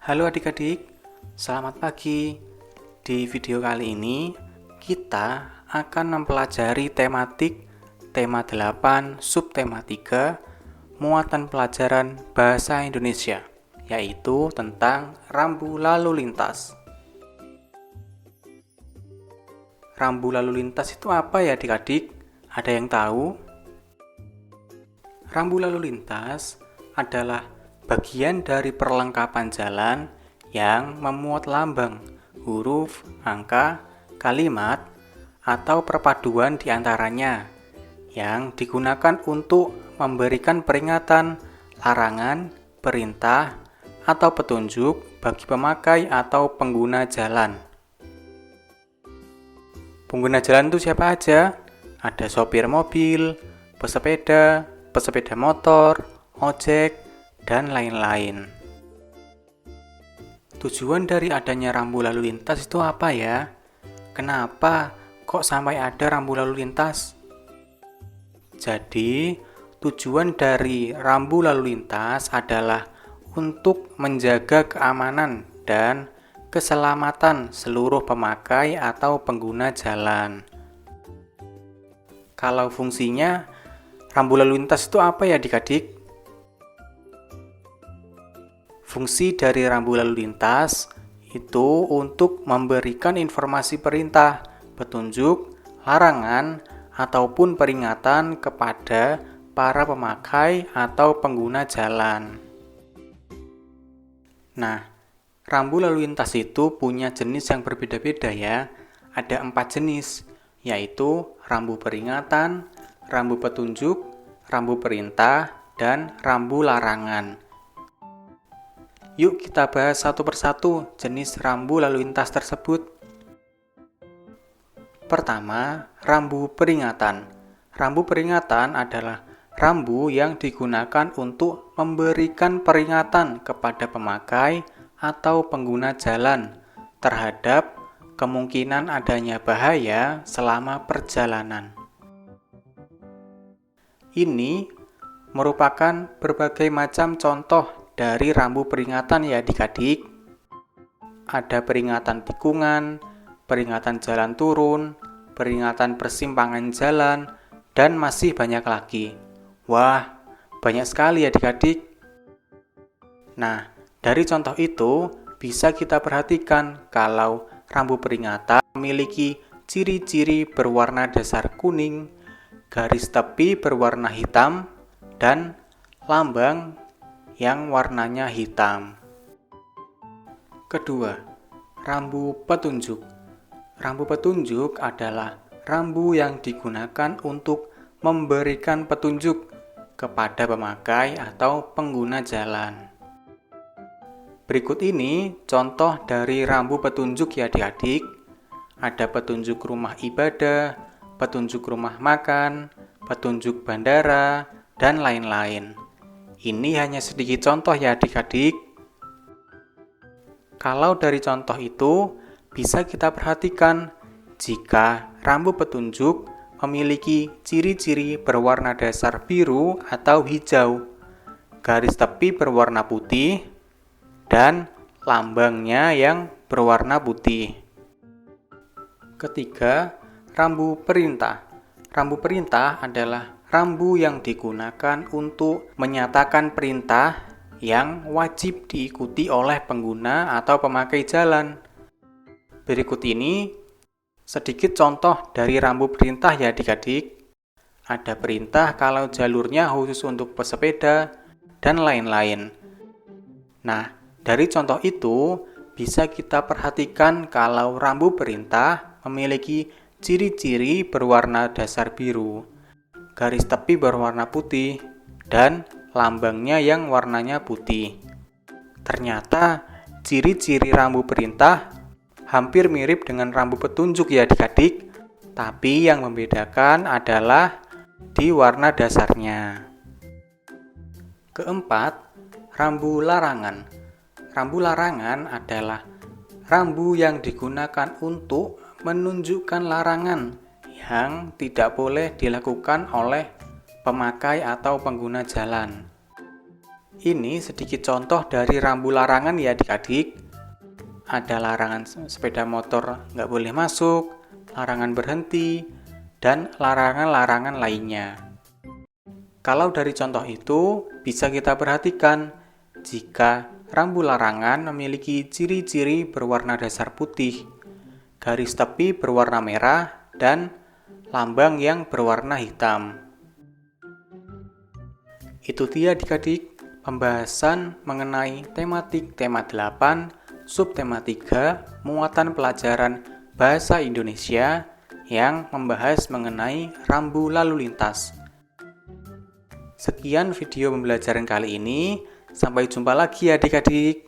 Halo adik-adik, selamat pagi. Di video kali ini, kita akan mempelajari tema 8, subtema 3, muatan pelajaran Bahasa Indonesia, yaitu tentang rambu lalu lintas. Rambu lalu lintas itu apa ya adik-adik? Ada yang tahu? Rambu lalu lintas adalah bagian dari perlengkapan jalan yang memuat lambang, huruf, angka, kalimat, atau perpaduan di antaranya yang digunakan untuk memberikan peringatan, larangan, perintah, atau petunjuk bagi pemakai atau pengguna jalan. Pengguna jalan itu siapa aja? Ada sopir mobil, pesepeda motor, ojek, dan lain-lain. Tujuan dari adanya rambu lalu lintas itu apa ya? Kenapa kok sampai ada rambu lalu lintas? Jadi, tujuan dari rambu lalu lintas adalah untuk menjaga keamanan dan keselamatan seluruh pemakai atau pengguna jalan. Kalau fungsinya, rambu lalu lintas itu apa ya adik-adik? Fungsi dari rambu lalu lintas itu untuk memberikan informasi perintah, petunjuk, larangan, ataupun peringatan kepada para pemakai atau pengguna jalan. Nah, rambu lalu lintas itu punya jenis yang berbeda-beda ya. Ada 4 jenis, yaitu rambu peringatan, rambu petunjuk, rambu perintah, dan rambu larangan. Yuk kita bahas satu persatu jenis rambu lalu lintas tersebut. Pertama, rambu peringatan. Rambu peringatan adalah rambu yang digunakan untuk memberikan peringatan kepada pemakai atau pengguna jalan terhadap kemungkinan adanya bahaya selama perjalanan. Ini merupakan berbagai macam contoh dari rambu peringatan ya adik-adik. Ada peringatan tikungan, peringatan jalan turun, peringatan persimpangan jalan, dan masih banyak lagi. Wah, banyak sekali ya adik-adik. Nah, dari contoh itu bisa kita perhatikan kalau rambu peringatan memiliki ciri-ciri berwarna dasar kuning, garis tepi berwarna hitam, dan lambang yang warnanya hitam. Kedua, rambu petunjuk. Rambu petunjuk adalah rambu yang digunakan untuk memberikan petunjuk kepada pemakai atau pengguna jalan. Berikut ini contoh dari rambu petunjuk ya adik-adik. Ada petunjuk rumah ibadah, petunjuk rumah makan, petunjuk bandara, dan lain-lain. Ini hanya sedikit contoh ya adik-adik. Kalau dari contoh itu, bisa kita perhatikan jika rambu petunjuk memiliki ciri-ciri berwarna dasar biru atau hijau, garis tepi berwarna putih, dan lambangnya yang berwarna putih. Ketiga, rambu perintah. Rambu perintah adalah rambu yang digunakan untuk menyatakan perintah yang wajib diikuti oleh pengguna atau pemakai jalan. Berikut ini sedikit contoh dari rambu perintah ya adik-adik. Ada perintah kalau jalurnya khusus untuk pesepeda, dan lain-lain. Nah, dari contoh itu bisa kita perhatikan kalau rambu perintah memiliki ciri-ciri berwarna dasar biru, garis tepi berwarna putih, dan lambangnya yang warnanya putih. Ternyata ciri-ciri rambu perintah hampir mirip dengan rambu petunjuk ya adik-adik, tapi yang membedakan adalah di warna dasarnya. Keempat, rambu larangan. Rambu larangan adalah rambu yang digunakan untuk menunjukkan larangan yang tidak boleh dilakukan oleh pemakai atau pengguna jalan. Ini sedikit contoh dari rambu larangan ya adik-adik. Ada larangan sepeda motor nggak boleh masuk, larangan berhenti, dan larangan-larangan lainnya. Kalau dari contoh itu, bisa kita perhatikan jika rambu larangan memiliki ciri-ciri berwarna dasar putih, garis tepi berwarna merah, dan lambang yang berwarna hitam. Itu dia adik-adik pembahasan mengenai tematik tema 8, subtema 3, muatan pelajaran Bahasa Indonesia yang membahas mengenai rambu lalu lintas. Sekian video pembelajaran kali ini, sampai jumpa lagi adik-adik.